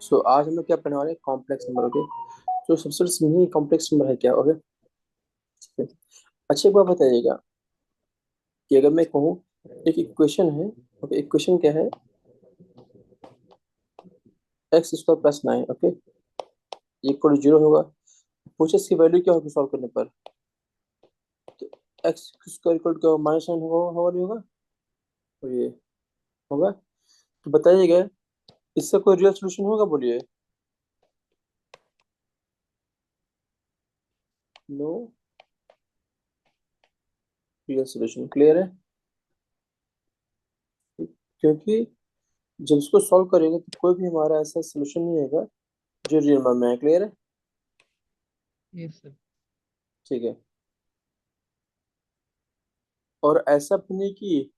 सो आज हम लोग क्या पढ़ने वाले हैं, कॉम्प्लेक्स नंबर। ओके, तो सबसे समझिए कॉम्प्लेक्स नंबर है क्या। ओके, अच्छा एक बात बताइएगा कि अगर मैं कहूँ एक इक्वेशन है। ओके, इक्वेशन क्या है, एक्स स्क्वायर प्लस 9। ओके, ये इक्वल 0 होगा। पूछे इसकी वैल्यू क्या होगी सॉल्व करने पर, तो एक्स स्क्वायर इक्वल क्या होगा, -9 होगा, होगा नहीं होगा, और ये होगा। तो बताइएगा इसका कोई रियल सोल्यूशन होगा, बोलिए। नो रियल सोल्यूशन, क्लियर है। क्योंकि जब इसको सॉल्व करेंगे तो कोई भी हमारा ऐसा सोल्यूशन नहीं होगा जो रियल नंबर में है, क्लियर है। Yes sir. ठीक है, और ऐसा भी नहीं कि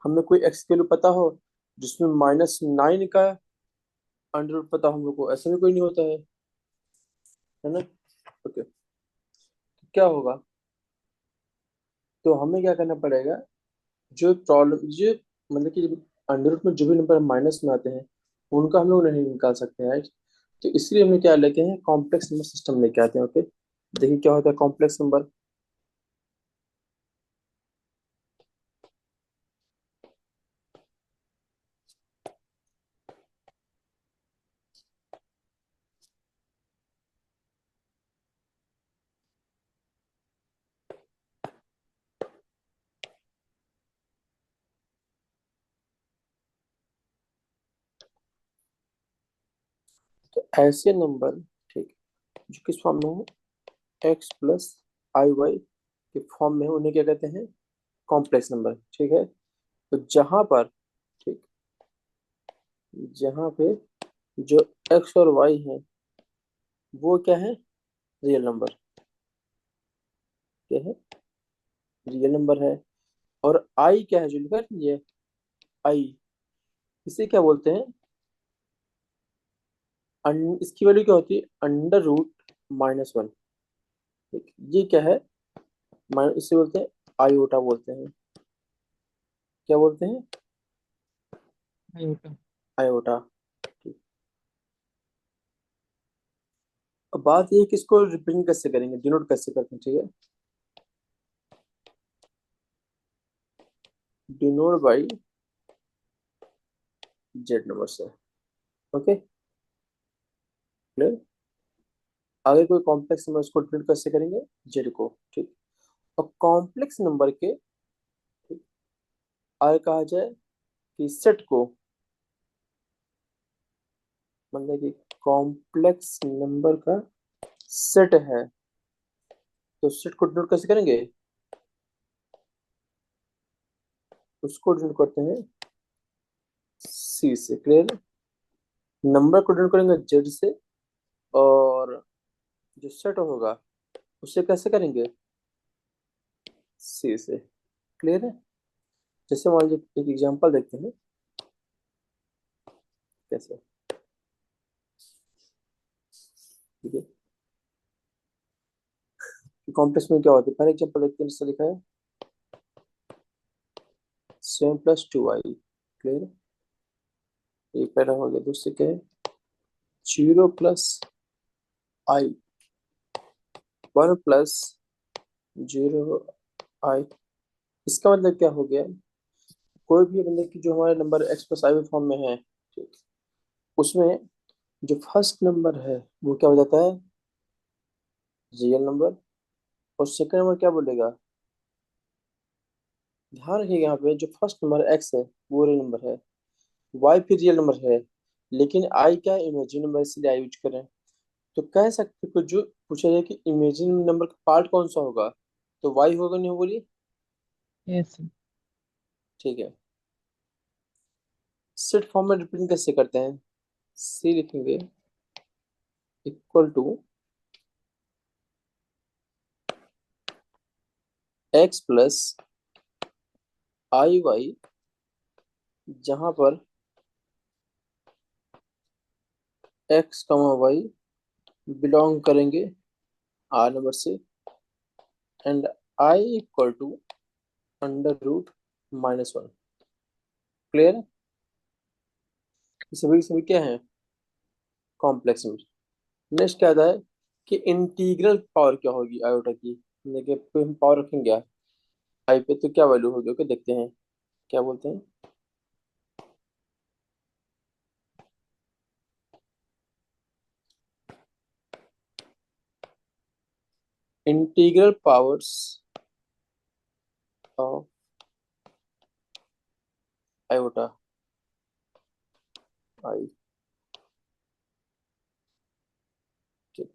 हमें कोई एक्स वैल्यू पता हो जिसमें -9 का अंडर रूट पता हो हम लोग को, ऐसा भी कोई नहीं होता है ना। ओके, तो क्या होगा, तो हमें क्या करना पड़ेगा, जो प्रॉब्लम जो मतलब कि अंडर रूट में जो भी नंबर माइनस में आते हैं उनका हम लोग नहीं निकाल सकते हैं, राइट। तो इसलिए हम क्या लेते हैं, कॉम्प्लेक्स नंबर सिस्टम लेके आते हैं। ओके, देखिए क्या होता है कॉम्प्लेक्स नंबर। तो ऐसे नंबर, ठीक, जो किस फॉर्म में हो, एक्स प्लस आई वाई के फॉर्म में हो, उन्हें क्या कहते हैं, कॉम्प्लेक्स नंबर। ठीक है, तो जहां पर, ठीक, जहां पे जो एक्स और वाई है वो क्या है, रियल नंबर, क्या है, रियल नंबर है। और आई क्या है, जो लिखा है ये आई, इसे क्या बोलते हैं, इसकी वैल्यू क्या होती है, अंडर रूट -1। ठीक, ये क्या है, इसे बोलते हैं आयोटा बोलते हैं, क्या बोलते हैं, आयोटा। आयोटा। ठीक, अब बात ये है कि इसको रिप्रेजेंट कैसे करेंगे, डिनोट कैसे करते हैं। ठीक है, डिनोट बाई जेड नंबर से। Okay, clear. आगे कोई कॉम्प्लेक्स नंबर, इसको डिनोट कैसे करेंगे, जेड को। ठीक, और कॉम्प्लेक्स नंबर के, ठीक, आगे कहा जाए कि सेट को, मतलब कि कॉम्प्लेक्स नंबर का सेट है, तो सेट को डिनोट कैसे करेंगे, उसको डिनोट करते हैं सी से, क्लियर। नंबर को डिनोट करेंगे जेड से, और जो सेट होगा उसे कैसे करेंगे, सी से, क्लियर है। जैसे मान लीजिए एक एग्जांपल देखते हैं कैसे। ठीक है, कॉम्प्लेक्स में क्या होता है, पहले एग्जांपल देखते हैं, जिससे लिखा है 7 + 2i, क्लियर। ये पहला हो गया, दूसरे क्या है, 0 + i, 1 + 0i। इसका मतलब क्या हो गया, कोई भी मतलब कि जो हमारे नंबर x + i फॉर्म में है, ठीक, उसमें जो फर्स्ट नंबर है वो क्या हो जाता है, रियल नंबर। और सेकंड नंबर क्या बोलेगा, ध्यान रखिएगा यहाँ पे जो फर्स्ट नंबर x है वो रियल नंबर है, y फिर रियल नंबर है, लेकिन i क्या है, इमेजिन नंबर, इसलिए i यूज करें। तो कह सकते हो, जो पूछा जाए कि इमेजिन नंबर का पार्ट कौन सा होगा, तो y होगा, नहीं बोलिए। Yes sir. ठीक है, सेट फॉर्म में रिप्रेजेंट कैसे करते हैं, c लिखेंगे equal to x plus i y, जहां पर x, y बिलोंग करेंगे आर नंबर से, and i equal to under root -1, clear है। ये सभी सभी क्या है, कॉम्प्लेक्स नंबर। नेक्स्ट क्या आता है कि इंटीग्रल पावर क्या होगी आयोटा की। देखिए कोई हम पावर रखेंगे आई पे तो क्या वैल्यू होगी, ओके देखते हैं क्या बोलते हैं। इंटीग्रल पावर्स ऑफ आयोटा आई। ठीक।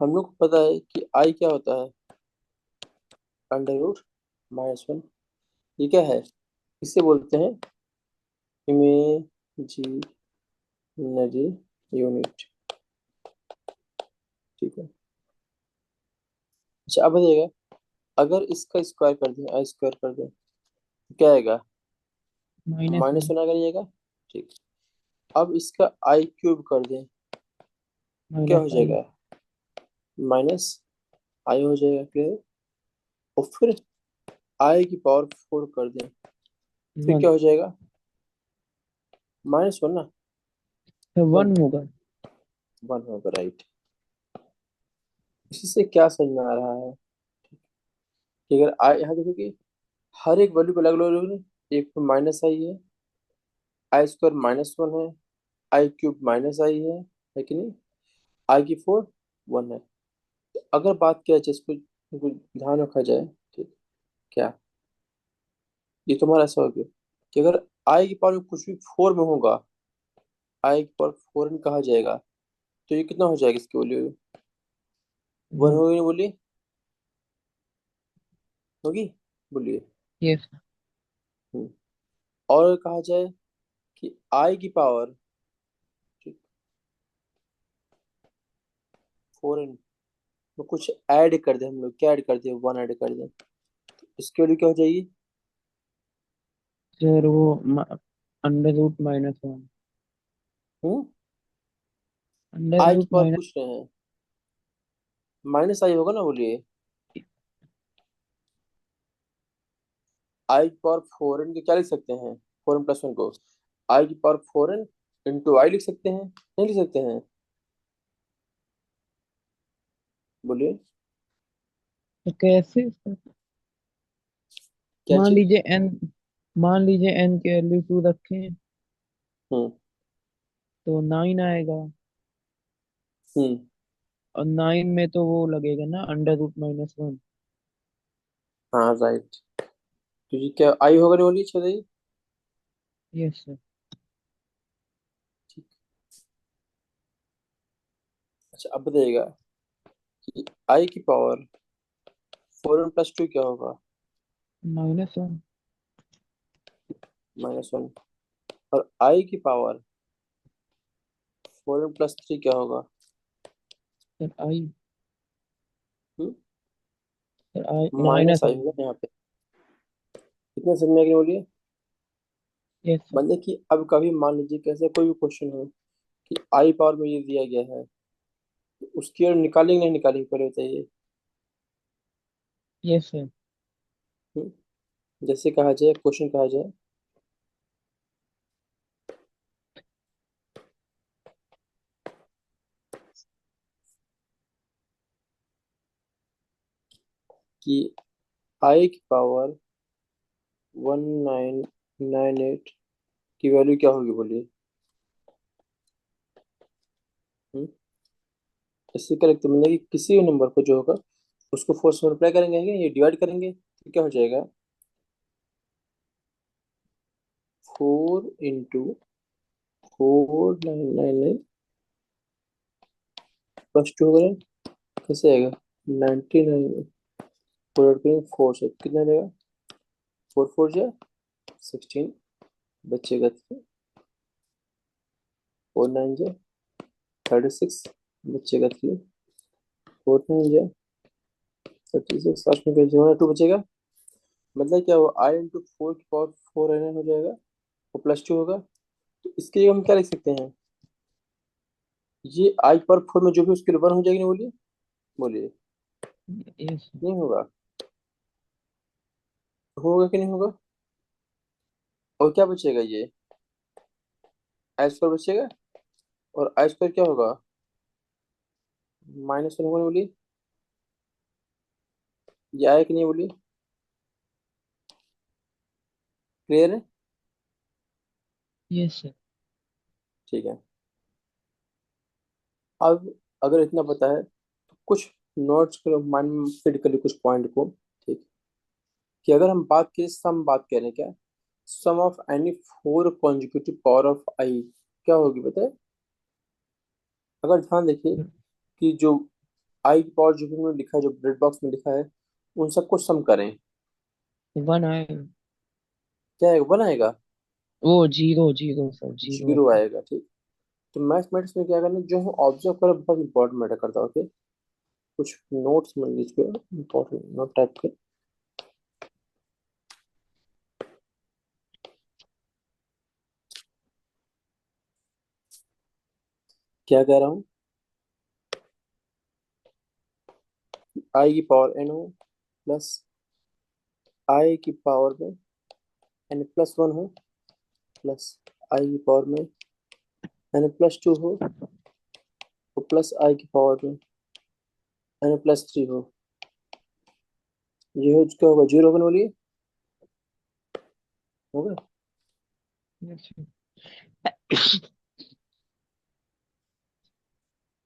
हम लोग को पता है कि आई क्या होता है, √-1। ये क्या है, इसे बोलते हैं इमेजिनरी यूनिट। ठीक है। अच्छा अब बताइएगा, अगर इसका स्क्वायर कर दें, आई स्क्वायर कर दें तो क्या आएगा, -1 -1 आ जाएगा। ठीक। अब इसका आई क्यूब कर दें तो क्या हो -i जाएगा, माइनस आई हो जाएगा, क्लियर। और फिर आई की पावर 4 कर दें फिर 1 क्या हो जाएगा, -1 ना। तो 1, 1 होगा। 1 होगा, राइट। इसी से क्या समझ में आ रहा है कि अगर आई, यहाँ देखो कि हर एक वैल्यू को अलग अलग लोगे, एक तो माइनस आई है, आई स्क्वायर -1 है, आई क्यूब माइनस आई है कि नहीं, आई की 4 1 है। तो अगर बात किया जाए इसको, इसको ध्यान रखा जाए, ठीक, क्या ये तुम्हारा ऐसा हो गया कि अगर आई की पावर में कुछ भी 4 में होगा, आई की पावर 4 में कहा जाएगा, तो ये कितना हो जाएगा, इसकी वैल्यू 1 1 होगी नहीं, बोलिए, होगी, बोलिए। यस। हम्म। और कहा जाए कि आई की पावर, ठीक, 4 में कुछ ऐड कर दे, हम लोग क्या ऐड कर दे, 1 ऐड कर दे, इसकी वैल्यू क्या हो जाएगी। सर वो √-1 हम्म। अंडर आई की रूट पावर माइनस पूछ रहे हैं, माइनस आई होगा ना, बोलिए। आई की पावर 4n को क्या लिख सकते हैं, 4n+1 को आई की पावर 4n इंटू आई लिख सकते हैं, नहीं लिख सकते हैं, बोलिए। तो कैसे sir? क्या मान चीज। लीजिए n, मान लीजिए n की वैल्यू 2 रखें हम्म। तो 9 आएगा। हम्म। और 9 में तो वो लगेगा ना √-1। हाँ राइट। तो ये क्या आई होगा, नहीं बोलिए, चलिए। Yes sir. ठीक। अच्छा अब बताइएगा कि आई की पावर 4n+2 क्या होगा, -1 -1। और आई की पावर 4n+3 क्या होगा। Sir I, hmm. Sir I minus I -i। होगा यहाँ पे, कितने समझ में आ गया, बोलिए। Yes sir. मतलब कि अब कभी मान लीजिए कैसे कोई भी क्वेश्चन हो कि आई पावर में ये दिया गया है, तो उसकी और निकालेंगे नहीं निकालेंगे, पहले बताइए। Yes sir. हम्म। जैसे कहा जाए, क्वेश्चन कहा जाए कि आई की पावर 1998 की वैल्यू क्या होगी, बोलिए। हम्म। इससे क्या लगता है, मतलब कि किसी भी नंबर को जो होगा उसको 4 से मल्टीप्लाई करेंगे, ये डिवाइड करेंगे तो क्या हो जाएगा, 4 × 4999 + 2 होगा, कैसे आएगा, 99 फोर करेंगे 4 से कितना देगा, 4 4 जो 16 बचेगा 3, 4 9 जो 36 बचेगा 3, 4 9 जो 36, लास्ट में जो 2 बचेगा। मतलब क्या वो आई इंटू 4 की पावर 4 एन हो जाएगा, वो +2 होगा। तो इसके लिए हम क्या लिख सकते हैं, ये आई पावर 4 में जो भी उसके लिए 1 हो जाएगी, नहीं बोलिए, बोलिए। यस नहीं होगा, होगा कि नहीं होगा। और क्या बचेगा, ये आई स्क्वायर बचेगा। और आई स्क्वायर क्या होगा, -1 होगा, बोली। ये आया कि नहीं बोली, क्लियर है। Yes sir. ठीक है। अब अगर इतना पता है तो कुछ नोट्स करो, माइंड में फिट कर लो कुछ पॉइंट को। ठीक। कि अगर हम बात करें, सम बात करें क्या, sum of any 4 consecutive power of I क्या होगी बताए। अगर ध्यान देखिए कि जो आई की पावर जो भी उन्होंने लिखा है, जो ब्रेड बॉक्स में लिखा है, उन सबको सम करें, 1 आएगा। क्या आएगा, 1 आएगा, वो जीरो जीरो सर, जीरो 0 आएगा। आएगा। ठीक। तो मैथमेटिक्स में क्या करना, जो हम ऑब्जर्व करें बहुत इंपॉर्टेंट मैटर करता है। ओके। कुछ नोट्स में लिखिए, इंपॉर्टेंट नोट टाइप के। क्या कह रहा हूँ, आई की पावर एन हो, प्लस आई की पावर में एन प्लस 1 हो, प्लस आई की पावर में एन प्लस 2 हो, और प्लस आई की पावर में एन प्लस 3 हो। ये हो क्या होगा, 0 होगा, बोलिए, होगा। Yes sir.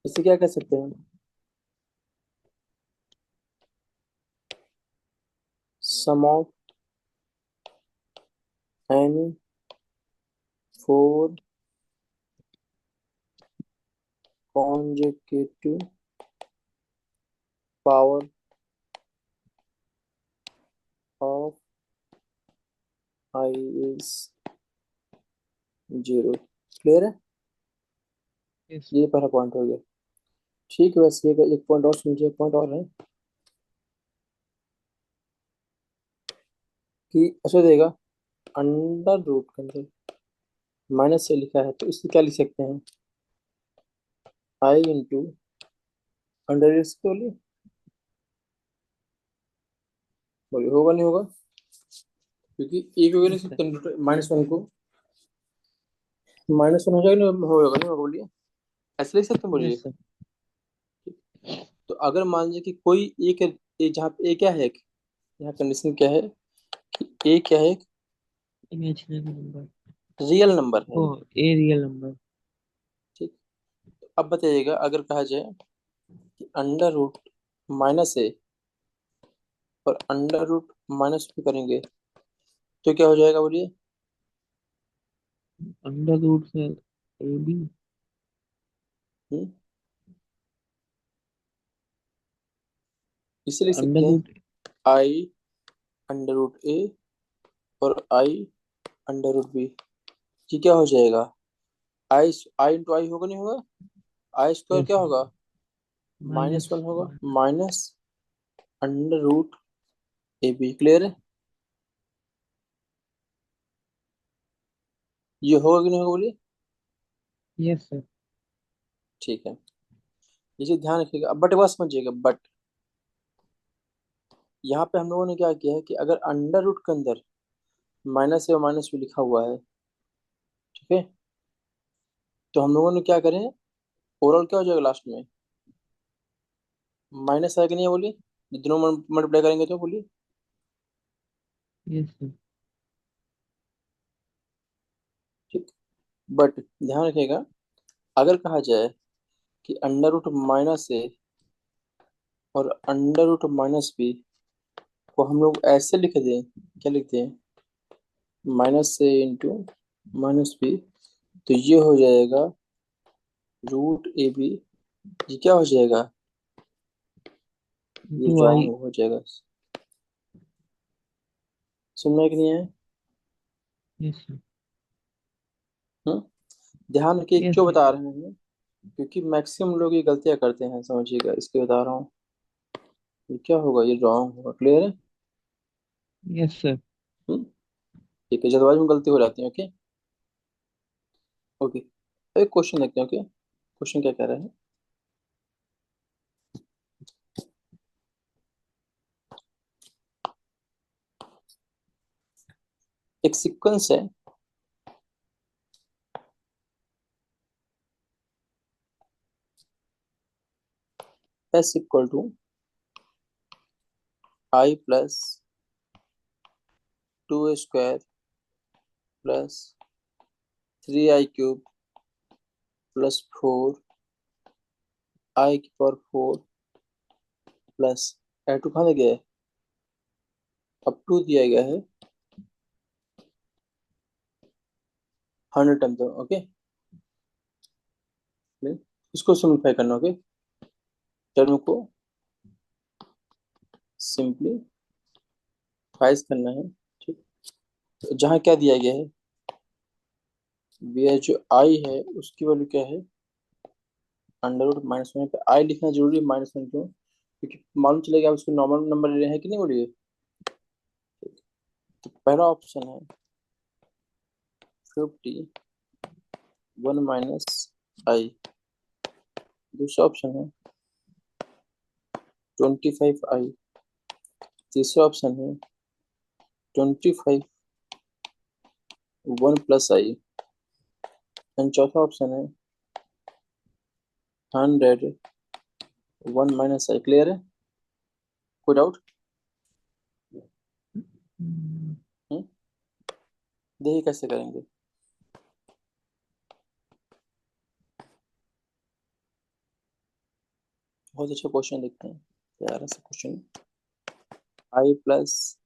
इससे क्या कह सकते हैं, sum of N 4 consecutive power of I is 0। Clear है। यस। ये पहला पॉइंट हो गया। ठीक है, वैसे एक पॉइंट और समझिए, एक पॉइंट और है कि अच्छा देगा, अंडर रूट के अंदर माइनस से लिखा है, तो इससे क्या लिख सकते हैं, आई इंटू अंडर इसके, बोलिए, बोलिए, होगा नहीं होगा, क्योंकि एक वगैरह यस से सर। -1 को -1 हो जाएगा, नहीं होगा, नहीं होगा, बोलिए, ऐसे लिख सकते हैं, बोलिए। Yes sir. तो अगर मान लीजिए कि कोई एक, जहाँ पे ए क्या है, एक यहाँ कंडीशन क्या है कि ए क्या है, इमेजिनरी नंबर। रियल नंबर है। ओ, ए रियल नंबर। ठीक। अब बताइएगा, अगर कहा जाए कि अंडर रूट माइनस ए और अंडर रूट माइनस भी करेंगे तो क्या हो जाएगा, बोलिए। Under root sir, A B. हम्म, इसे लिख अंडर सकते हैं root. I under root A और आई अंडर रूट बी। ये क्या हो जाएगा, आई इंटू आई होगा, नहीं होगा, आई स्क्वायर यस क्या सर। होगा, माइनस -1 होगा, minus under root a b. Clear है। ये होगा कि नहीं होगा, बोलिए। Yes sir. ठीक है। ये चीज ध्यान रखिएगा। अब बट बस समझिएगा, बट यहाँ पे हम लोगों ने क्या किया है कि अगर अंडर रूट के अंदर माइनस ए और माइनस भी लिखा हुआ है, ठीक है, तो हम लोगों ने क्या करें, ओवरऑल क्या हो जाएगा लास्ट में, माइनस है कि नहीं है, बोलिए। दोनों मल्टीप्लाई करेंगे तो बोलिए। Yes sir. ठीक। बट ध्यान रखिएगा, अगर कहा जाए कि अंडर रूट माइनस ए और अंडर रूट माइनस बी को हम लोग ऐसे लिख दें, क्या लिखते हैं, माइनस ए इंटू माइनस बी, तो ये हो जाएगा रूट ए बी। ये क्या हो जाएगा, ये टू आई। रॉन्ग हो जाएगा। सुनना है कि नहीं है। Yes sir. हम्म। ध्यान रखिए, यस क्यों सर। बता रहे हैं, क्योंकि मैक्सिमम लोग ये गलतियां करते हैं, समझिएगा, इसके बता रहा हूँ। ये क्या होगा, ये रॉन्ग होगा। क्लियर है। Yes sir. हम्म। ठीक है, जल्दबाजी में गलती हो जाती है। ओके। ओके। एक क्वेश्चन देखते हैं। ओके, क्वेश्चन क्या कह रहा है, एक सीक्वेंस है, S equal to i plus 2 square plus 3i³ plus 4i⁴ plus two कहाँ दिया गया है, अब टू दिया गया है 100 टर्म तक। ओके, इसको सिंप्लीफाई करना। ओके, टर्म को सिंप्लीफाइज करना है। ठीक, तो जहाँ क्या दिया गया है, जो आई है उसकी वैल्यू क्या है, √-1 पे आई लिखना जरूरी है, -1 क्यों, क्योंकि मालूम चलेगा आप उसको नॉर्मल नंबर ले रहे हैं कि नहीं, बोलिए। तो पहला ऑप्शन है 51 - i, दूसरा ऑप्शन है 25i, तीसरा ऑप्शन है 25 1 + i, एंड चौथा ऑप्शन है 100 1 - i। क्लियर है, कोई डाउट? देखिए कैसे करेंगे। बहुत अच्छा क्वेश्चन देखते हैं, प्यारा सा question. i plus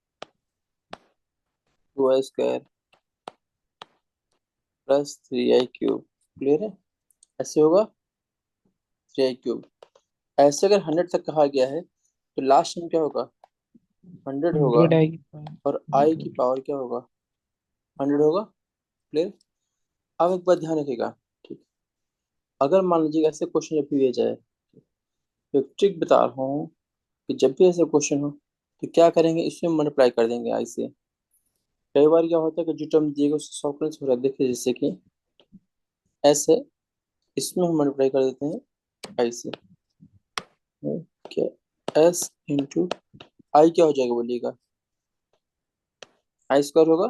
2i² plus 3i³, clear है, ऐसे होगा 3i³। ऐसे अगर 100 तक कहा गया है तो लास्ट में क्या होगा, 100 होगा, 100 आएगी। और i की पावर क्या होगा, 100 होगा। क्लियर। अब एक बात ध्यान रखिएगा, ठीक, अगर मान लीजिए ऐसे क्वेश्चन जब भी दिया जाए, तो एक ट्रिक बता रहा हूँ कि जब भी ऐसे क्वेश्चन हो तो क्या करेंगे, इसमें मल्टीप्लाई कर देंगे आई से। कई बार क्या होता है कि जो टर्म दिएगा उससे सॉल्व करने से हो रहा है, देखिए जैसे कि एस है, इसमें हम मल्टीप्लाई कर देते हैं आई से। क्या एस इंटू आई क्या हो जाएगा बोलिएगा, i² होगा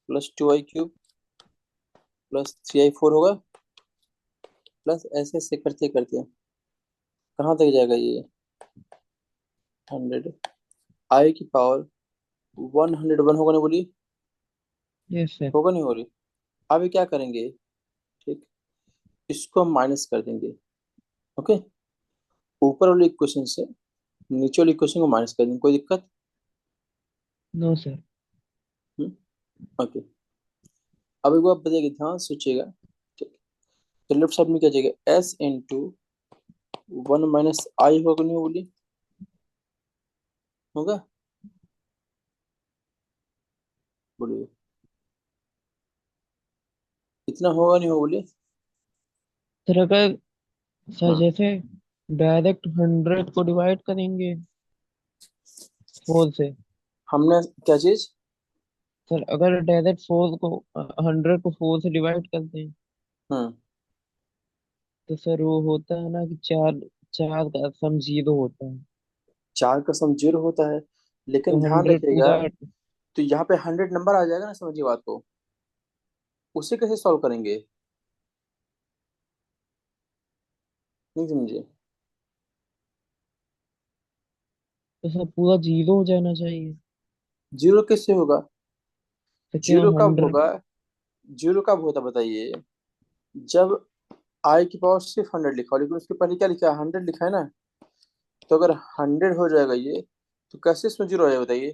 प्लस 2i³ प्लस 3i4 होगा, प्लस ऐसे ऐसे करते करते कहाँ तक जाएगा ये 100, आई की पावर 101 होगा ना, बोलिए, यस सर। होगा नहीं हो रही। अब ये क्या करेंगे, ठीक, इसको हम माइनस कर देंगे। ओके, ऊपर वाले इक्वेशन से नीचे वाले इक्वेशन को माइनस कर देंगे, कोई दिक्कत? No sir. ओके, अब एक बार बताइए, ध्यान से सोचिएगा, ठीक, तो लेफ्ट साइड में क्या जाएगा, एस इंटू 1 - i होगा नहीं, बोलिए, होगा, बोलिए, इतना होगा नहीं होगा, बोलिए। सर अगर सर हाँ, जैसे डायरेक्ट 100 को डिवाइड करेंगे 4 से। हमने क्या चीज, सर अगर डायरेक्ट 4 को 100 को 4 से डिवाइड करते हैं हम्म, तो सर वो होता है ना कि चार चार का सम 0 होता है। 4 का सम 0 होता है, तो लेकिन ध्यान 100 रखिएगा, पूरा। तो यहाँ पे 100 नंबर आ जाएगा ना, समझिए बात को, उसे कैसे सॉल्व करेंगे, नहीं समझिए। तो सर पूरा 0 हो जाना चाहिए। जीरो कैसे होगा, तो क्या जीरो कब 100। होगा, जीरो कब होता बताइए, जब आई की पावर सिर्फ 100 लिखा हो, लेकिन उसके पहले क्या लिखा है, 100 लिखा है ना। तो अगर 100 हो जाएगा ये, तो कैसे इसमें जीरो आएगा बताइए,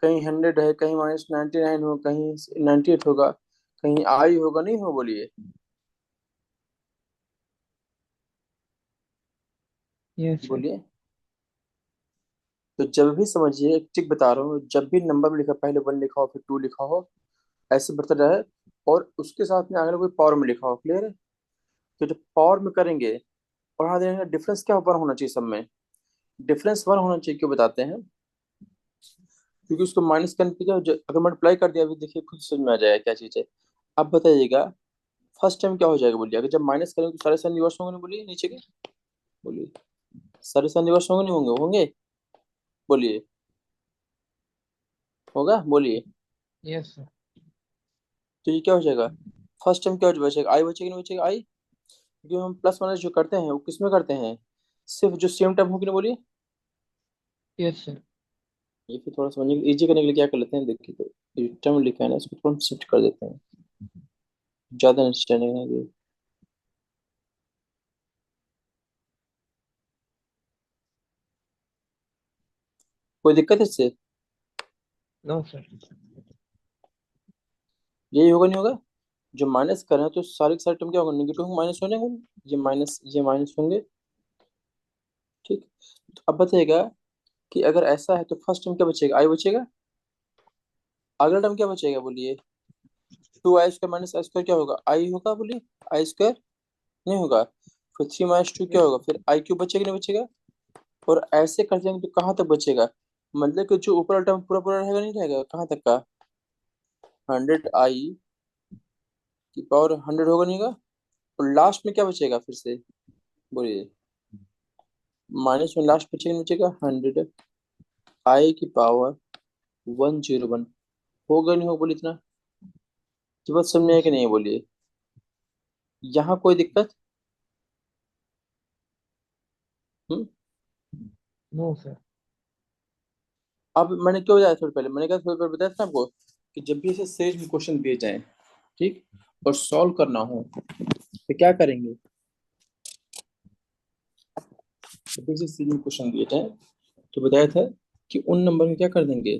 कहीं 100 है, कहीं -99 हो, कहीं 98 होगा, कहीं आई होगा, नहीं हो, बोलिए, यस सर। बोलिए। तो जब भी समझिए, एक ट्रिक बता रहा हूँ, जब भी नंबर में लिखा, पहले 1 लिखा हो फिर 2 लिखा हो, ऐसे बढ़ता रहे, और उसके साथ में अगर कोई पावर में लिखा हो, क्लियर है, तो जब पावर में करेंगे और हाँ देखेंगे डिफरेंस क्या वन होना चाहिए सब में, डिफरेंस वन होना चाहिए, क्यों बताते हैं, क्योंकि उसको माइनस करने पे अगर मल्टीप्लाई कर दिया, अभी देखिए खुद समझ में आ जाएगा क्या चीज़ है। अब बताइएगा, फर्स्ट टाइम क्या हो जाएगा बोलिए, अगर जब माइनस करेंगे तो सारे साइन रिवर्स होंगे ना, बोलिए नीचे के, बोलिए, सारे साइन रिवर्स होंगे नहीं होंगे, होंगे, बोलिए, होगा, बोलिए। Yes sir. तो ये क्या हो जाएगा, फर्स्ट टाइम क्या हो बचेगा, आई बचेगा नहीं बचेगा, आई, क्योंकि हम प्लस माइनस जो करते हैं वो किस में करते हैं, सिर्फ जो सेम टर्म होगी ना, बोलिए। Yes sir. ये फिर थोड़ा समझने इजी करने के लिए क्या कर लेते हैं, देखिए, तो ये टर्म लिखा है ना, इसको थोड़ा शिफ्ट कर देते हैं, ज्यादा अंडरस्टैंडिंग है ये। कोई दिक्कत है इससे? No sir. यही होगा नहीं होगा, जो माइनस कर रहे हैं तो सारे के सारे टर्म क्या होगा, नेगेटिव होंगे, माइनस होने होंगे, ये माइनस होंगे। ठीक। तो अब बताइएगा कि अगर ऐसा है तो फर्स्ट टर्म क्या बचेगा, आई बचेगा। अगला टर्म क्या बचेगा, बोलिए। 2 i² माइनस आई स्क्वायर क्या होगा, आई होगा, बोलिए। आई स्क्वायर नहीं होगा। फिर 3 - 2 क्या होगा, फिर आई क्यूब बचेगा नहीं बचेगा। और ऐसे कर जाएंगे तो कहाँ तक बचेगा, मतलब कि जो ऊपर टर्म पूरा पूरा रहेगा नहीं रहेगा, कहाँ तक का, 100i की पावर 100 होगा नहीं होगा। और लास्ट में क्या बचेगा फिर से, बोलिए। माइनस में लास्ट बचेगा नहीं बचेगा, 100i की पावर 101 होगा नहीं होगा, बोलिए इतना। ये बात समझ में आया यस कि सर। नहीं, बोलिए। यहाँ कोई दिक्कत? हम्म। No sir. अब मैंने क्यों बताया थोड़ी पहले, मैंने कहा थोड़ी पहले बताया था आपको कि जब भी ऐसे सीरीज में क्वेश्चन दिए जाए, ठीक, और सॉल्व करना हो तो क्या करेंगे। जब भी ऐसे सीरीज में क्वेश्चन दिए जाए तो बताया था कि उन नंबर में क्या कर देंगे,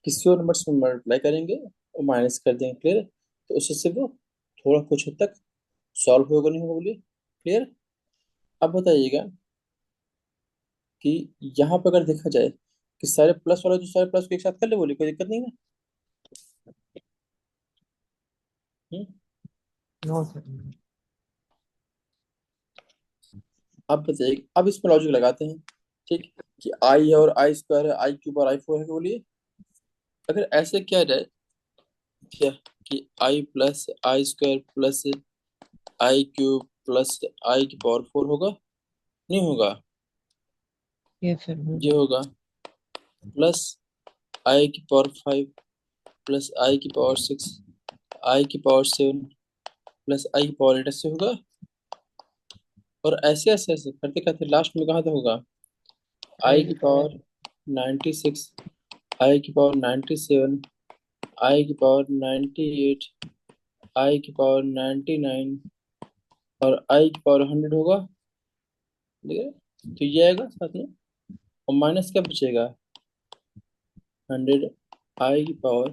किसी और नंबर से मल्टीप्लाई करेंगे और माइनस कर देंगे, क्लियर। तो उससे सिर्फ थोड़ा कुछ हद तक सॉल्व होगा नहीं होगा, बोलिए, क्लियर। अब बताइएगा कि यहाँ पर अगर देखा जाए कि सारे प्लस वाला जो सारे प्लस को एक साथ कर ले, बोलिए, कोई दिक्कत नहीं है। हम्म। No sir. अब बताइए, अब इसमें लॉजिक लगाते हैं, ठीक, कि आई है और आई स्क्वायर है, आई क्यूब और आई फोर है, बोलिए। अगर ऐसे किया जाए क्या, कि आई प्लस आई स्क्वायर प्लस आई क्यूब प्लस आई की पावर 4 होगा नहीं होगा, यस सर ये होगा। होगा, प्लस आई की पावर 5 प्लस आई की पावर 6 आई की पावर 7 प्लस आई की पावर 8 ऐसे होगा। और ऐसे ऐसे ऐसे करते करते लास्ट में कहाँ तक होगा, आई आई की की पावर। पावर 96 आई की पावर 97 आई की पावर 98 आई की पावर 99 और आई की पावर 100 होगा, ठीक है। तो ये आएगा साथ में, और माइनस क्या बचेगा, 100 आई की पावर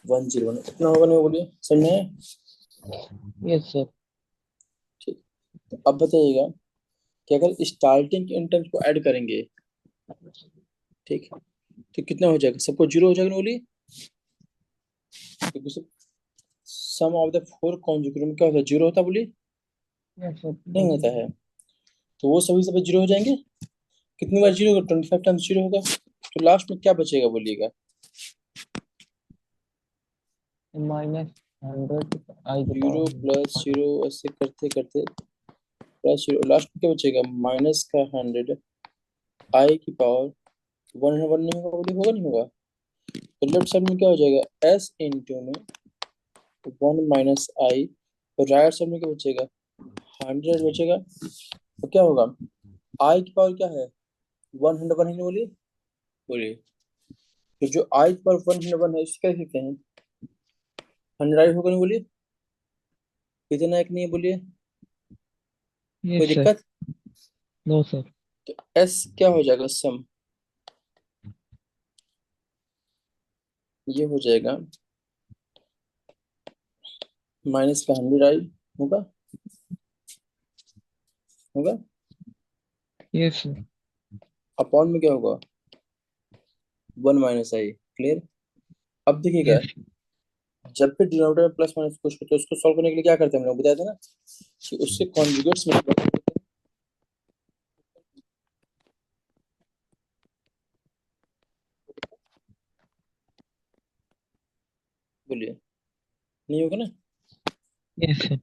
101, इतना होगा नहीं, बोलिए, समझे। Yes sir. ठीक। तो अब बताइएगा कि अगर स्टार्टिंग के इंटर्म्स को ऐड करेंगे, ठीक, तो कितना हो जाएगा, सबको जीरो हो जाएगा ना, बोलिए। क्योंकि सम ऑफ द फोर कॉन्जुगेट में क्या होता है, जीरो होता है, बोलिए, यस सर। नहीं होता है। तो वो सभी सभी जीरो हो जाएंगे। कितनी बार जीरो होगा, 25 टाइम्स जीरो होगा। तो लास्ट में क्या बचेगा, बोलिएगा। -100 आई की जीरो पावर। प्लस जीरो ऐसे करते करते प्लस जीरो, लास्ट में क्या बचेगा, -का 100 आई की पावर 101 नहीं होगा, बोलिए, होगा नहीं होगा। तो लेफ्ट साइड में क्या हो जाएगा, एस इंटू में 1 - आई, और राइट साइड में क्या बचेगा, 100 बचेगा। तो क्या होगा, आई की पावर क्या है, 101 है, बोलिए, बोलिए। तो जो आई की पावर 101 है उसको क्या कहते हैं, 100 होगा नहीं, बोलिए। कितना एक नहीं है, बोलिए। कोई यस सर। दिक्कत? No sir. तो एस क्या हो जाएगा, सम, ये हो जाएगा -का 100 आई होगा, होगा। Yes sir. अपॉन में क्या होगा, 1 - आई, क्लियर। अब देखिएगा, यस। जब भी डिनोमिनेटर में प्लस माइनस कुछ हो तो उसको सॉल्व करने के लिए क्या करते हैं, हम लोग बताया था ना, कि उससे कॉन्जुगेट्स में बोलिए, नहीं होगा ना। Yes sir.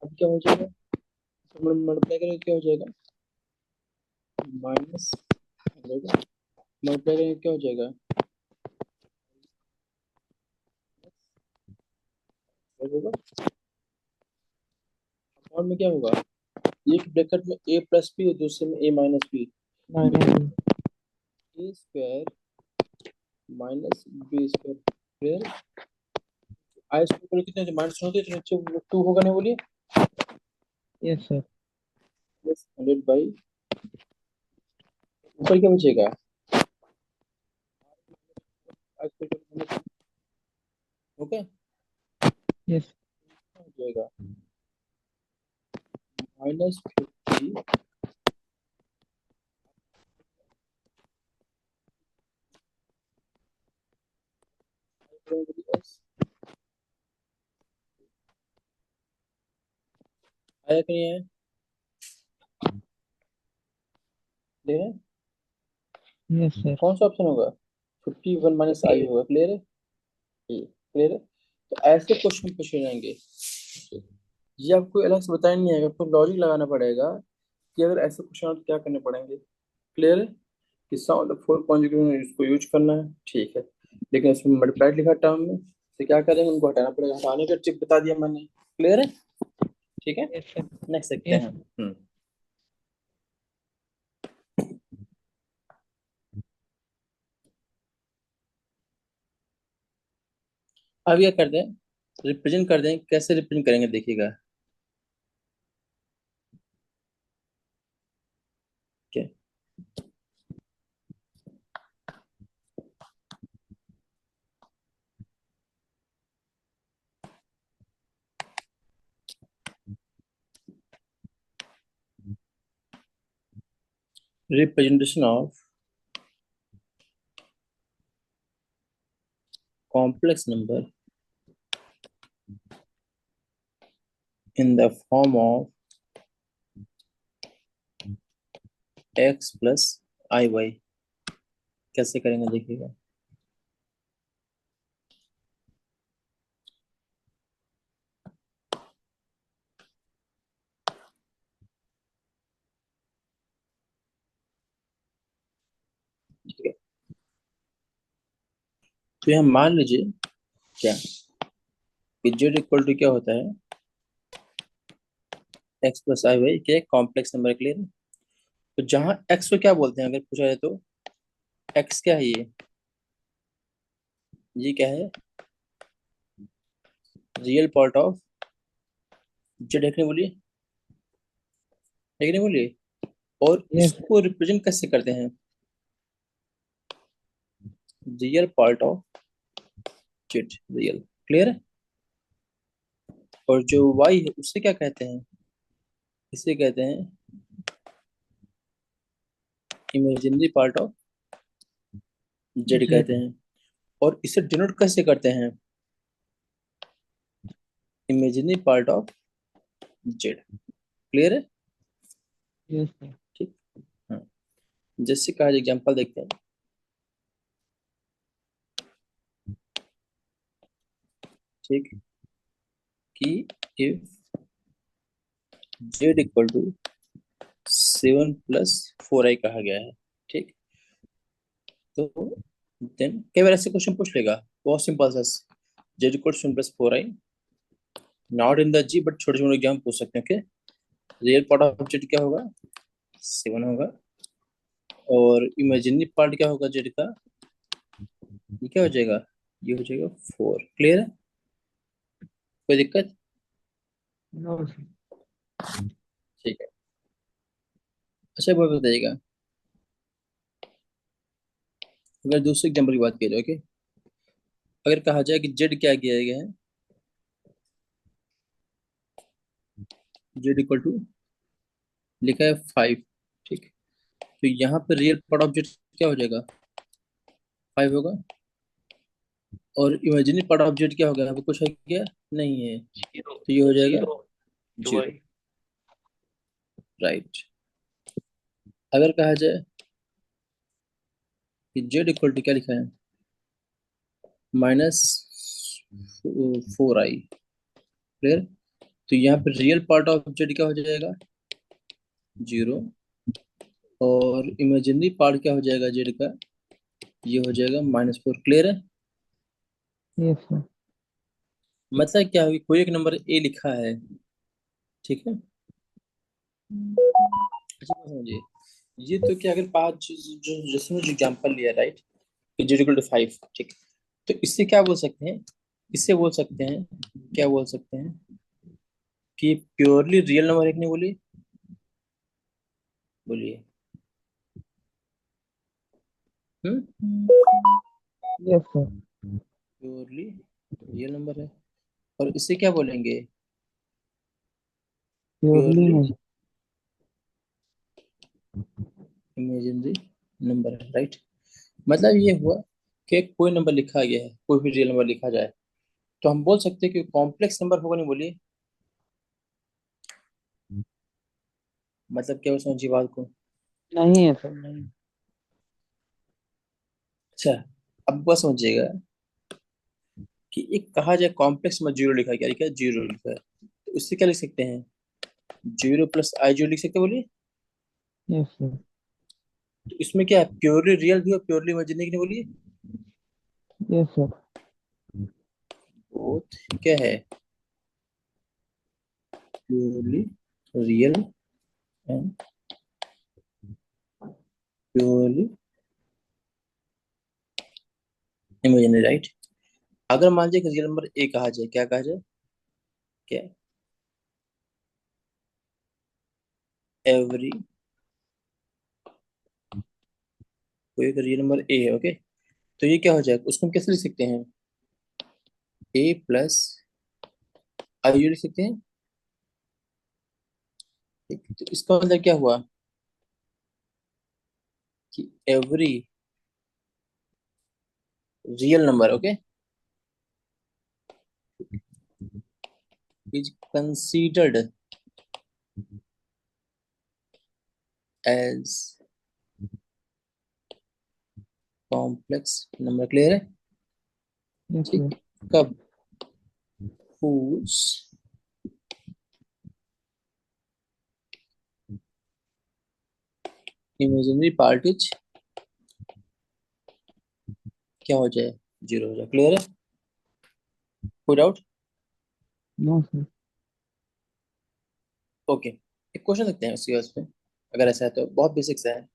अब क्या हो जाएगा, मल्टीप्लाई करेंगे क्या हो जाएगा, -100 मल्टीप्लाई करेंगे क्या हो जाएगा, होगा। और में क्या होगा, एक ब्रैकेट में ए प्लस बी और दूसरे में A minus B. Minus B. A square minus B square, फिर आई स्क्वायर कितने माइनस होते हैं तो नीचे टू होगा, नहीं बोलिए। Yes sir. प्लस 100 बाई, ऊपर क्या बचेगा, आई स्क्वायर ओके यस। हो जाएगा -50 आया कि नहीं है, देख रहे हैं? Yes sir. कौन सा ऑप्शन होगा, 51 माइनस आई होगा, क्लियर है, क्लियर है। तो ऐसे क्वेश्चन पूछे जाएंगे, ये आपको अलग से बताया नहीं है, आपको लॉजिक लगाना पड़ेगा कि अगर ऐसे क्वेश्चन आए तो क्या करने पड़ेंगे, क्लियर है। कि साउंड फोर कॉन्जुगेट इसको यूज करना है, ठीक है। लेकिन इसमें मल्टीप्लाइड लिखा टर्म में, तो क्या करेंगे, उनको हटाना पड़ेगा, हटाने का ट्रिक बता दिया मैंने, क्लियर है, ठीक है। Yes sir. नेक्स्ट देखते यस। हैं। अब क्या कर दें, रिप्रेजेंट कर दें, कैसे रिप्रेजेंट करेंगे देखिएगा, ठीक है। Representation of complex number in the form of x plus i y, कैसे करेंगे देखिएगा। ठीक है, तो यहाँ मान लीजिए क्या, कि जेड इक्वल टू क्या होता है, एक्स प्लस आई वाई, क्या कॉम्प्लेक्स नंबर, क्लियर है। तो जहां एक्स को क्या बोलते हैं अगर पूछा जाए तो, एक्स क्या है, ये क्या है, रियल पार्ट ऑफ जेड, है कि नहीं बोलिए, है कि नहीं बोलिए। और यस। इसको रिप्रेजेंट कैसे करते हैं, real part of Z, real, clear है। और जो वाई है उससे क्या कहते हैं, इसे कहते हैं imaginary part of Z Z. कहते हैं। और इसे डिनोट कैसे करते हैं, imaginary part of Z, clear है, यस सर। ठीक। हाँ, जैसे कहा एग्जांपल देखते हैं, ठीक, कि if Z equal to 7 + 4i कहा गया है, ठीक। तो देन कई बार ऐसे क्वेश्चन पूछ लेगा, बहुत सिंपल सा, z equal 7 + 4i, not in the JEE, but छोटे छोटे एग्जाम पूछ सकते हैं, okay. Real part of z क्या होगा, 7 होगा, और इमेजिनरी पार्ट क्या होगा जेड का, ये क्या हो जाएगा, ये हो जाएगा 4, क्लियर है, कोई दिक्कत, नो सर। ठीक है। अच्छा एक बात बताइएगा, अगर दूसरे एग्जाम्पल की बात की जाए, ओके, अगर कहा जाए कि जेड क्या किया गया है, जेड इक्वल टू लिखा है 5, ठीक। तो यहाँ पे रियल पार्ट ऑफ जेड क्या हो जाएगा, 5 होगा, और इमेजिनरी पार्ट ऑफ जेड क्या होगा, यहाँ पे कुछ है क्या, नहीं है, जीरो। तो ये हो जाएगा जीरो। To 0, I. राइट। अगर कहा जाए कि जेड इक्वल टू क्या लिखा है, -4i, क्लियर। तो यहाँ पे रियल पार्ट ऑफ जेड क्या हो जाएगा, 0, और इमेजिनरी पार्ट क्या हो जाएगा जेड का, ये हो जाएगा -4, क्लियर है। Yes sir. मतलब क्या है कि कोई एक नंबर ए लिखा है, ठीक है। अच्छा समझिए, ये तो क्या, अगर पांच जो जिसमें जो एग्जाम्पल लिया right, zero equal to five, ठीक, तो इससे क्या बोल सकते हैं, इससे बोल सकते हैं, क्या बोल सकते हैं कि प्योरली रियल नंबर है कि नहीं, बोलिए, बोलिए। Yes sir. Purely real number है। और इससे क्या बोलेंगे, प्योरली प्योरली में। इमेजिनरी नंबर है, राइट। मतलब ये हुआ कि कोई नंबर लिखा गया है, कोई भी रियल नंबर लिखा जाए, तो हम बोल सकते हैं कि कॉम्प्लेक्स नंबर होगा, नहीं बोलिए। मतलब क्या समझिए बात को। नहीं है सर, नहीं। अच्छा, अब बात समझिएगा कि एक कहा जाए कॉम्प्लेक्स नंबर जीरो लिखा गया, लिखा है जीरो लिखा है, तो उससे क्या लिख सकते हैं, जीरो प्लस आई जीरो लिख सकते हैं, बोलिए। Yes sir. तो इसमें क्या है, प्योरली रियल भी और प्योरली इमेजिनरी नहीं, बोलिए। Yes sir. बोथ क्या है, purely real and purely imaginary, right. अगर मान लीजिए कि रियल नंबर ए कहा जाए, क्या कहा जाए, क्या, एवरी, कोई अगर रियल नंबर ए है, ओके, तो ये क्या हो जाएगा, उसको हम कैसे लिख सकते हैं, ए प्लस आई लिख सकते हैं, ठीक। तो इसका मतलब क्या हुआ कि every real number, okay, is considered as complex number, clear है, यस सर। ठीक। कब, whose imaginary part is क्या हो जाए, जीरो हो जाए, क्लियर है, कोई डाउट। No sir. ओके, एक क्वेश्चन देखते हैं उसके पे, अगर ऐसा है तो बहुत बेसिक सा है।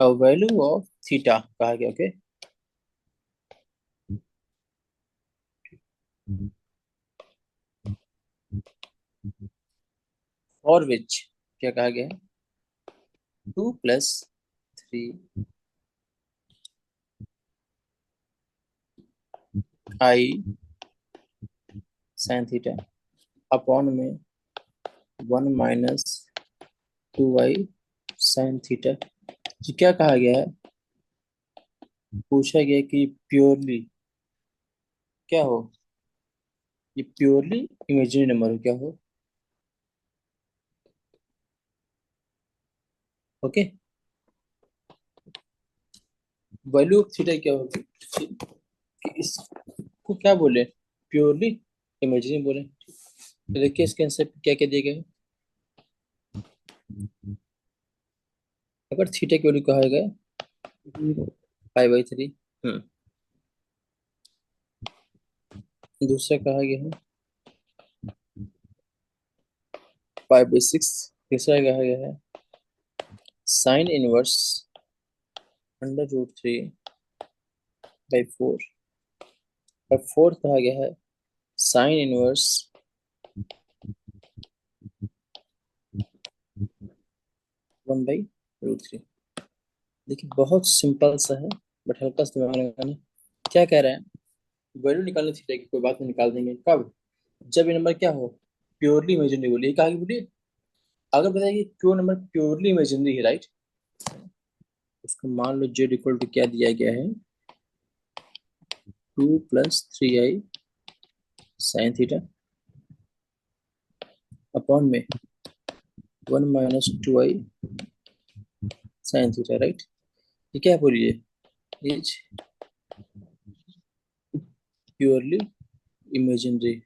a value of theta कहा गया, ओके, और विच क्या कहा गया है, टू प्लस थ्री आई साइन थीटा अपॉन में वन माइनस टू आई साइन थीटा। ये क्या कहा गया है, पूछा गया है कि प्योरली क्या हो, ये प्योरली इमेजिनरी नंबर हो, क्या हो, ओके। वैल्यू ऑफ थीटा क्या होगी, कि इसको क्या बोले, प्योरली इमेजिनरी बोले। तो देखिए इसके आंसर क्या क्या दिए गए हैं। अगर थीटा की वैल्यू कहा गया जीरो। 5/3, दूसरा कहा गया है 5/6, तीसरा कहा गया है साइन इनवर्स √3/4, और फोर्थ कहा गया है साइन इनवर्स 1/√3। देखिए बहुत सिंपल सा है, बट हल्का सा दिमाग लगाना। क्या कह रहे हैं, वैल्यू निकालनी थीटा की, कोई बात नहीं, निकाल देंगे कब, जब ये नंबर क्या हो, प्योरली इमेजिनरी, बोलिए कहा कि बोलिए। अगर बताइए क्यों नंबर प्योरली इमेजिनरी है, राइट, उसको मान लो जेड इक्वल टू क्या दिया गया है, टू प्लस थ्री आई साइन थीटा अपॉन में वन माइनस टू आई साइन थीटा, राइट। ये क्या है, बोलिए, इज प्योरली इमेजिनरी।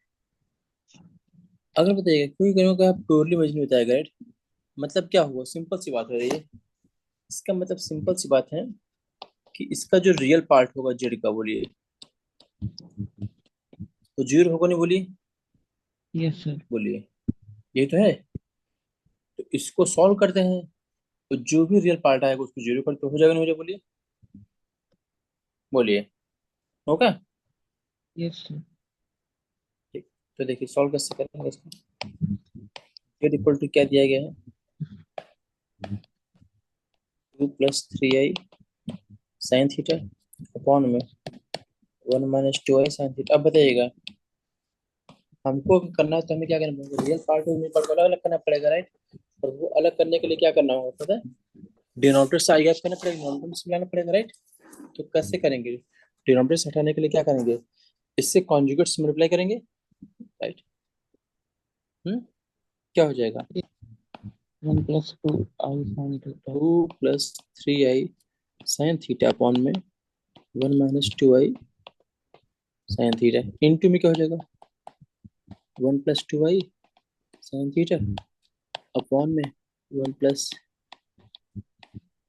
अगर बताइएगा क्यों कहीं का प्योरली इमेजिनरी बताएगा, राइट, मतलब क्या हुआ, सिंपल सी बात हो रही है, इसका मतलब सिंपल सी बात है कि इसका जो रियल पार्ट होगा जेड का, बोलिए तो जीरो होगा नहीं, बोलिए यस सर। बोलिए, यही तो है। तो इसको सॉल्व करते हैं, तो जो भी रियल पार्ट आएगा उसको जीरो कर तो हो जाएगा, नहीं हो जाएगा, बोलिए बोलिए, होगा। Yes sir. ठीक, तो देखिए सॉल्व कैसे करेंगे इसको। जेड इक्वल टू क्या दिया गया है, 2 + 3i साइन थीटा अपॉन में 1 - 2i साइन थीटा। अब बताइएगा, हमको करना है तो हमें क्या करना होगा, रियल पार्ट और इमेजिनरी पार्ट को अलग अलग करना पड़ेगा, राइट। और वो अलग करने के लिए क्या करना होगा पता है, डिनोमिनेटर से आई गैप करना पड़ेगा, डिनोमिनेटर से मिलाना पड़ेगा, राइट। तो कैसे करेंगे, डिनोमिनेटर से हटाने के लिए क्या करेंगे, इससे कॉन्जुगेट से मल्टीप्लाई करेंगे, राइट। क्या हो जाएगा, 1 + 2i sine theta. 2 + 3i sine theta upon में 1 - 2i साइन थीटा, इनटू में क्या हो जाएगा, 1 + 2i साइन थीटा अपॉन में 1 +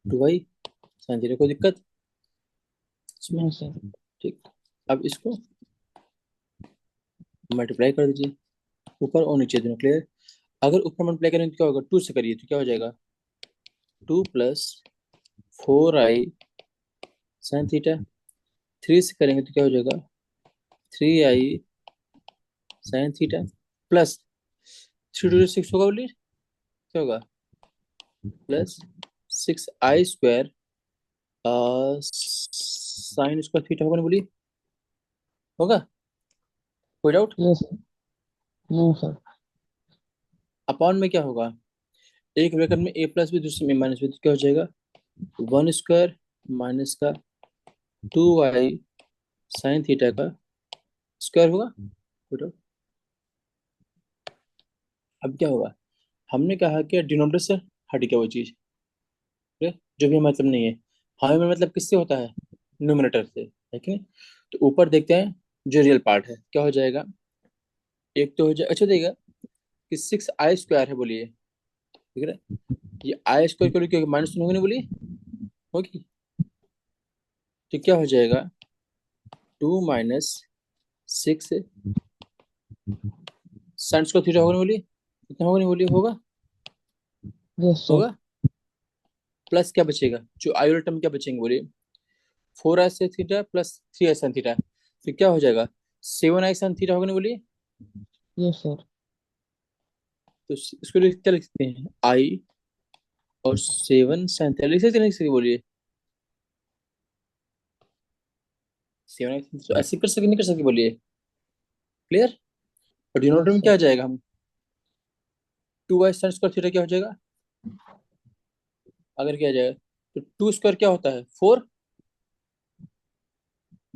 2i साइन थीटा। कोई दिक्कत इसमें, नो सर। ठीक। अब इसको मल्टीप्लाई कर दीजिए, ऊपर और नीचे दोनों, क्लियर। अगर ऊपर मल्टीप्लाई करेंगे तो क्या होगा, 2 से करिए तो क्या हो जाएगा, 2 + 4i साइन थीटा। 3 से करेंगे तो क्या हो जाएगा, 3i साइन थीटा प्लस 3 × 6 होगा, बोलिए क्या होगा, +6i² साइन स्क्वायर थीटा होगा ना, बोलिए होगा, कोई doubt. Yes. No sir. Upon में क्या होगा, एक ब्रैकेट में a + b, दूसरे में -b, तो क्या हो जाएगा, 1² माइनस का 2i साइन थीटा का स्क्वायर होगा, कोई डाउट। अब क्या होगा, हमने कहा कि डिनोमिनेटर से हट गया वो चीज, ठीक है? जो भी मतलब नहीं है, हमें मतलब किससे होता है, न्यूमरेटर से, है कि नहीं। तो ऊपर देखते हैं जो रियल पार्ट है क्या हो जाएगा, एक तो हो जाए, अच्छा देगा कि 6i² है, बोलिए ठीक है। ये i² क्यों, क्योंकि माइनस होगी नहीं, बोलिए होगी। तो क्या हो जाएगा, 2 - 6 साइन स्क्वायर थीटा होगा नहीं, बोलिए कितना होगा नहीं, बोलिए होगा यस सर। होगा। प्लस क्या बचेगा, जो आई वाला टर्म क्या बचेंगे, बोलिए 4i sine theta plus 3i sine theta, फिर क्या हो जाएगा, 7i साइन थीटा होगा नहीं, बोलिए। Yes sir. तो इसको क्या लिख सकते हैं, आई और 7 साइन थीटा लिख सकते हैं, लिख सकते हैं, बोलिए 7i, तो ऐसे कर सकते नहीं कर सकते, बोलिए क्लियर। और डिनोमिनेटर यस में क्या सर। आ जाएगा, हम 2i साइन स्क्वायर थीटा क्या हो जाएगा, अगर क्या आ जाएगा, तो 2² क्या होता है 4,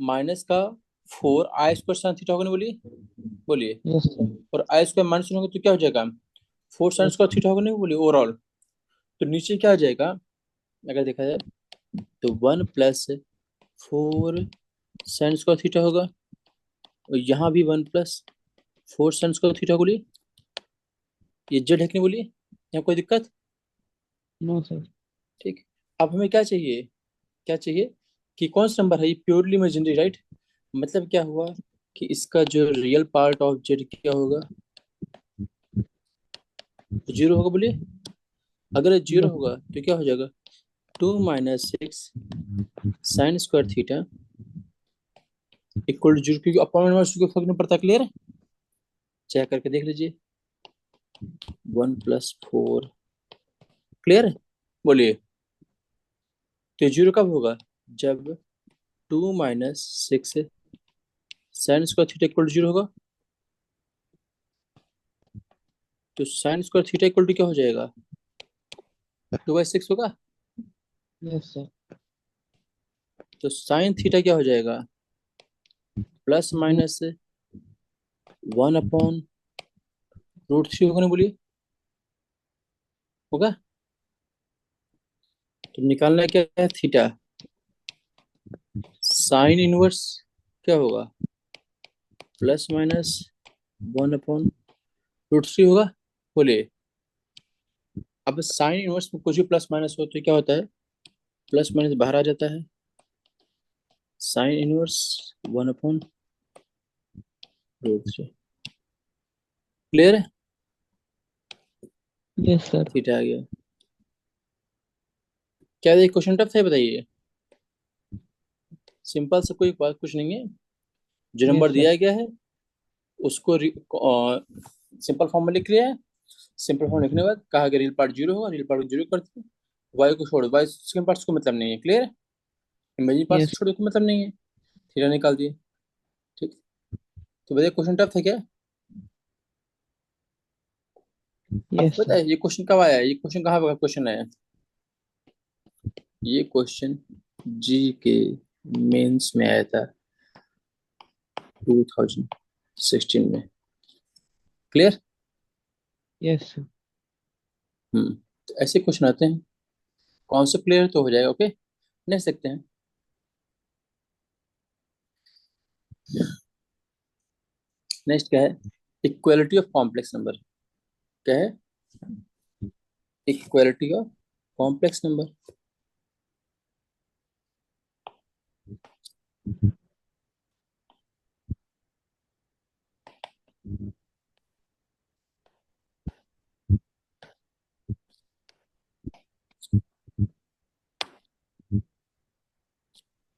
माइनस का 4i² साइन थीटा होगा नहीं, बोलिए बोलिए। Yes sir. और i² माइनस होगा तो क्या हो जाएगा, 4 साइन यस स्क्वायर थीटा होगा नहीं, बोलिए ओवरऑल। तो नीचे क्या आ जाएगा, अगर देखा जाए तो 1 + 4 साइन स्क्वायर थीटा होगा, और यहाँ भी 1 + 4 साइन स्क्वायर थीटा, बोलिए ये जेड है कि नहीं, बोलिए यहाँ कोई दिक्कत, नो सर। ठीक। अब हमें क्या चाहिए, क्या चाहिए कि कौन सा नंबर है ये, प्योरली इमेजिनरी, राइट। मतलब क्या हुआ कि इसका जो रियल पार्ट ऑफ जेड क्या होगा, जीरो होगा, बोलिए। अगर जीरो यस। होगा तो क्या हो जाएगा, 2 - 6 sine square theta equal to zero, क्योंकि अपोन इनवर्स को फर्क नहीं पड़ता, क्लियर है। चेक करके देख लीजिए, 1 + 4, क्लियर है, बोलिए। तो जीरो कब होगा, जब 2 - 6 sine square theta equal to zero होगा। तो sine square theta equal to क्या हो जाएगा, 2/6 होगा। Yes sir. तो साइन थीटा क्या हो जाएगा, +/(1/√3) होगा ना, बोलिए होगा। तो निकालना क्या है, थीटा साइन इनवर्स क्या होगा, +/(1/√3) होगा, बोलिए। अब साइन इनवर्स में कुछ भी प्लस माइनस हो तो क्या होता है, प्लस माइनस बाहर आ जाता है, साइन इनवर्स 1/√3। क्लियर है? Yes sir. थीटा आ गया। क्या ये क्वेश्चन टफ है बताइए? सिंपल सा, कोई बात कुछ नहीं है। जो यस नंबर सर। दिया गया है उसको सिंपल फॉर्म में लिख लिया है। सिंपल फॉर्म लिखने के बाद कहा गया रियल पार्ट जीरो होगा, रियल पार्ट जीरो करते हैं। वाई को छोड़ो, वाई सेकंड पार्ट्स को मतलब नहीं है। क्लियर है? Imaginary parts yes. को छोड़ो को मतलब नहीं है। थीटा निकाल दिए। ठीक। तो बताइए क्वेश्चन टफ है क्या? यस आपको पता सर। है ये क्वेश्चन कब आया है? ये क्वेश्चन कहाँ का क्वेश्चन आया है? ये क्वेश्चन जी के मेंस में आया था 2016 में। क्लियर? Yes sir. तो ऐसे क्वेश्चन आते हैं। कॉन्सेप्ट क्लियर तो हो जाएगा। ओके, नेक्स्ट देखते हैं। नेक्स्ट क्या है? Equality of complex number. क्या है? Equality of complex number.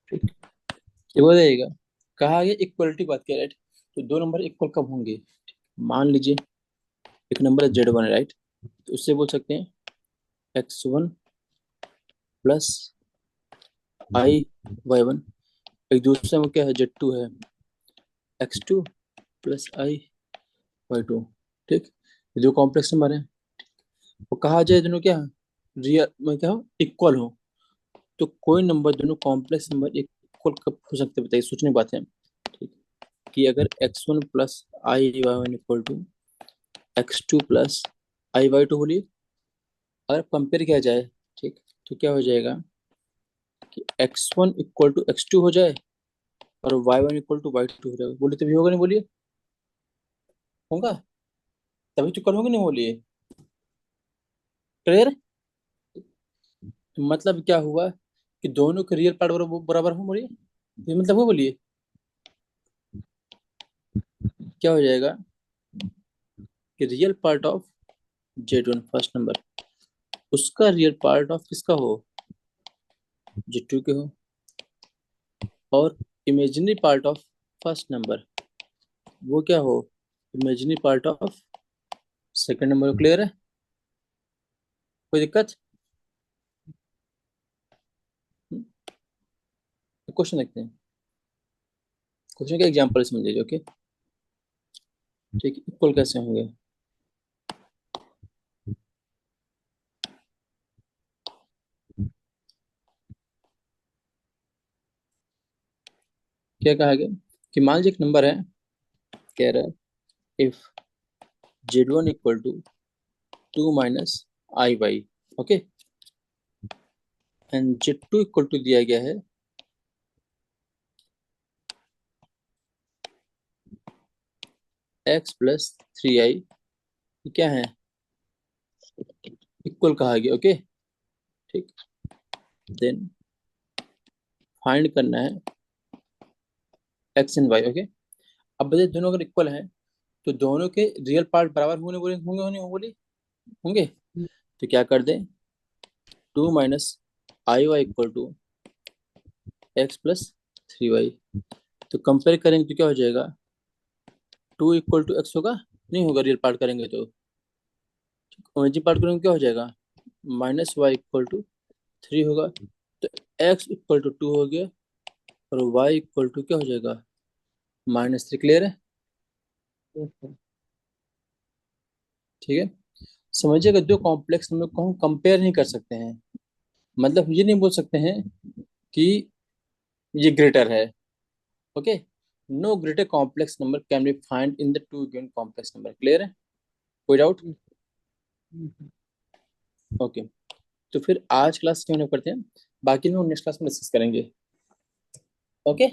ठीक। ये बताइएगा, कहा गया इक्वलिटी बात किया, राइट? तो दो नंबर इक्वल कब होंगे? मान लीजिए एक नंबर है Z1, राइट? तो उससे बोल सकते हैं X1 प्लस I/Y1। एक दूसरे में क्या है, Z2 है, X2 प्लस I/Y2। ठीक। ये दो कॉम्प्लेक्स नंबर है। वो कहा जाए दोनों क्या रियल में क्या हो, इक्वल हो। तो कोई नंबर दोनों कॉम्प्लेक्स नंबर इक्वल कब हो सकते हैं बताइए? सोचने की बात है। ठीक। कि अगर X1 plus I/Y1 equal to X2 plus I/Y2 बोलिए, अगर कंपेयर किया जाए, ठीक, तो क्या हो जाएगा कि X1 इक्वल टू X2 हो जाए और Y1 इक्वल टू Y2 हो जाएगा। बोलिए तभी होगा, नहीं बोलिए? होगा तभी तो कल होगा, नहीं बोलिए? क्लियर? तो मतलब क्या हुआ कि दोनों के रियल पार्ट बराबर बराबर हो, बोलिए? ये मतलब वो, बोलिए क्या हो जाएगा कि real part of Z1 first number उसका रियल पार्ट ऑफ किसका हो, Z2 के हो। और imaginary part of first number वो क्या हो, imaginary part of second number. Clear है? कोई दिक्कत? क्वेश्चन देखते हैं। क्वेश्चन का एग्जांपल समझ लीजिए। ओके, ठीक, इक्वल कैसे होंगे? क्या कहा गया कि मान लीजिए एक नंबर है, कह रहा है if Z1 equal to 2 minus I/Y, okay, and Z2 equal to दिया गया है X प्लस 3I। क्या है? इक्वल कहा गया। ओके, ठीक। देन फाइंड करना है X एंड Y। ओके, अब बताइए दोनों अगर इक्वल हैं तो दोनों के रियल पार्ट बराबर होंगे, बोले होंगे होंगे बोले होंगे। तो क्या कर दें, 2 minus I/Y equal to X plus 3Y। तो कंपेयर करेंगे तो क्या हो जाएगा, 2 इक्वल टू X होगा, नहीं होगा? रियल पार्ट करेंगे तो ओरिजिन पार्ट करेंगे क्या हो जाएगा, -Y इक्वल टू 3 होगा। तो X इक्वल टू 2 हो गया और Y इक्वल टू क्या हो जाएगा, -3। क्लियर है? Yes sir. ठीक है। समझिएगा, दो कॉम्प्लेक्स नंबर को हम कंपेयर नहीं कर सकते हैं। मतलब ये नहीं बोल सकते हैं कि ये ग्रेटर है। Okay, no greater complex number can be find in the two given complex number. Clear है? कोई डाउट? ओके, तो फिर आज क्लास क्यों नहीं करते हैं, बाकी हम नेक्स्ट क्लास में डिस्कस करेंगे। ओके।